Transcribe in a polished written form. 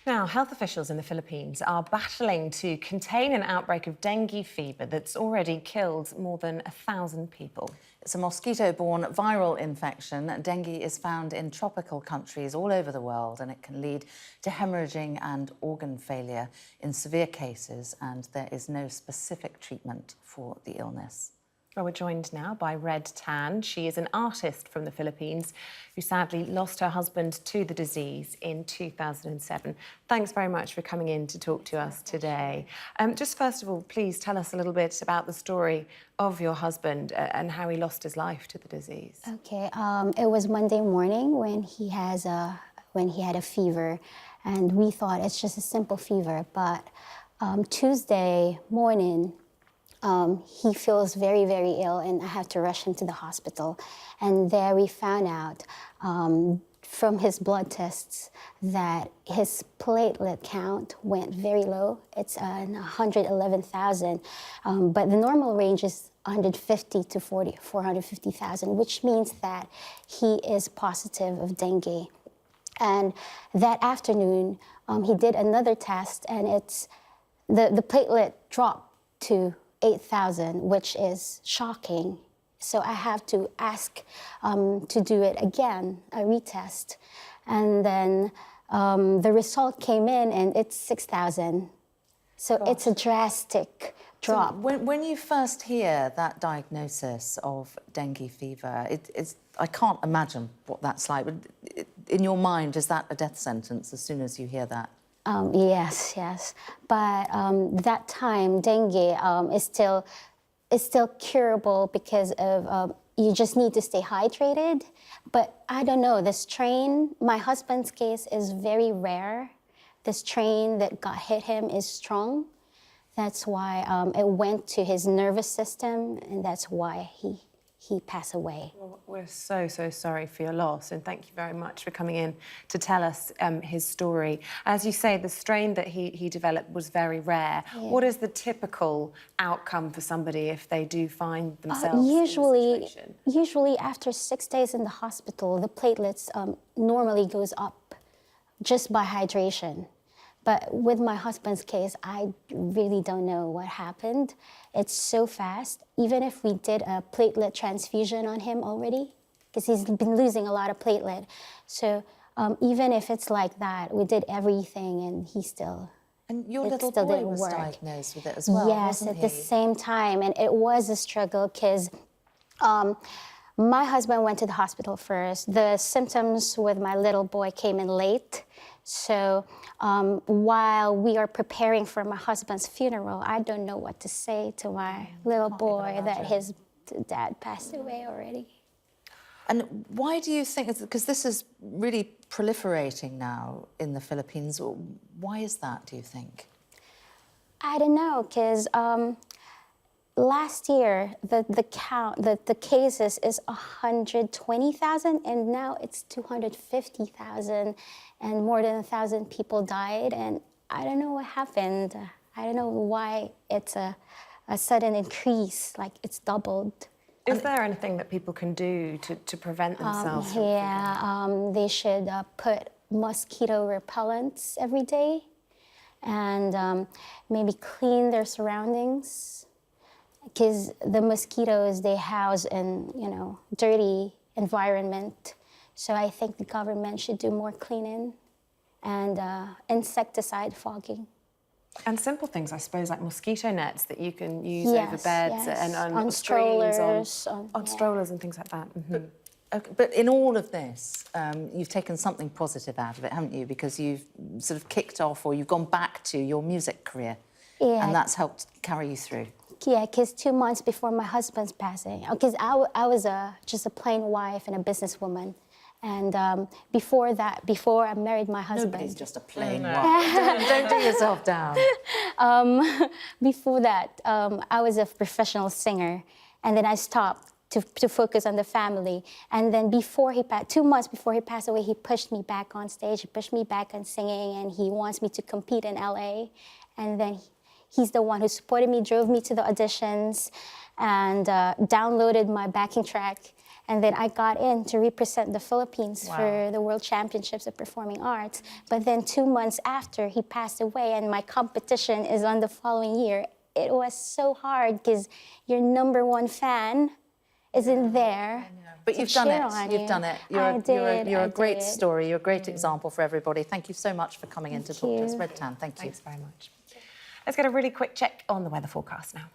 Now, health officials in the Philippines are battling to contain an outbreak of dengue fever that's already killed more than 1,000 people. It's a mosquito-borne viral infection. Dengue is found in tropical countries all over the world, and it can lead to hemorrhaging and organ failure in severe cases, and there is no specific treatment for the illness. Well, we're joined now by Red Tan. She is an artist from the Philippines who sadly lost her husband to the disease in 2007. Thanks very much for coming in to talk to us today. Just first of all, please tell us a little bit about the story of your husband and how he lost his life to the disease. Okay, it was Monday morning when he had a fever, and we thought it's just a simple fever, but Tuesday morning, he feels very, very ill, and I had to rush him to the hospital. And there we found out from his blood tests that his platelet count went very low. It's 111,000, but the normal range is 150 to 450,000, which means that he is positive of dengue. And that afternoon, he did another test, and the platelet dropped to 8,000, which is shocking. So I have to ask to do it again, a retest. And then the result came in and it's 6,000. So Gosh. It's a drastic drop. So when you first hear that diagnosis of dengue fever, I can't imagine what that's like. In your mind, is that a death sentence as soon as you hear that? Yes. But that time, dengue is still curable because of you just need to stay hydrated. But I don't know, the strain, my husband's case is very rare. The strain that hit him is strong. That's why it went to his nervous system, and that's why he passed away. Well, we're so sorry for your loss, and thank you very much for coming in to tell us his story. As you say, the strain that he developed was very rare. Yeah. What is the typical outcome for somebody if they do find themselves in this situation? Usually after 6 days in the hospital, the platelets normally goes up just by hydration. But with my husband's case, I really don't know what happened. It's so fast. Even if we did a platelet transfusion on him already, because he's been losing a lot of platelet. So even if it's like that, we did everything and he still... And your little boy was diagnosed with it as well, yes, wasn't at he? the same time. And it was a struggle because my husband went to the hospital first. The symptoms with my little boy came in late. So while we are preparing for my husband's funeral, I don't know what to say to my little boy that his dad passed away already. And why do you think, because this is really proliferating now in the Philippines, why is that, do you think? I don't know, because last year, the cases is 120,000, and now it's 250,000, and more than 1,000 people died, and I don't know what happened. I don't know why it's a sudden increase, like it's doubled. Is there anything that people can do to prevent themselves from they should put mosquito repellents every day, and maybe clean their surroundings. Because the mosquitoes, they house in, dirty environment. So I think the government should do more cleaning and insecticide fogging. And simple things, I suppose, like mosquito nets that you can use over beds and on strollers, strollers, on strollers and things like that. Mm-hmm. But in all of this, you've taken something positive out of it, haven't you? Because you've sort of kicked off, or you've gone back to your music career. Yeah. And that's helped carry you through. Yeah, because 2 months before my husband's passing, because I was just a plain wife and a businesswoman. And before I married my husband... Nobody's just a plain wife. Don't do yourself down. Before that, I was a professional singer, and then I stopped to focus on the family. And then 2 months before he passed away, he pushed me back on stage, he pushed me back on singing, and he wants me to compete in LA. And then he's the one who supported me, drove me to the auditions, and downloaded my backing track. And then I got in to represent the Philippines Wow. for the World Championships of Performing Arts. But then 2 months after, he passed away, and my competition is on the following year. It was so hard because your #1 fan isn't there. But to you've done cheer it. on You've you. done it. You're a great story. You're a great example for everybody. Thank you so much for coming in to talk to us. you. Red Tan, thank you. Thanks very much. Let's get a really quick check on the weather forecast now.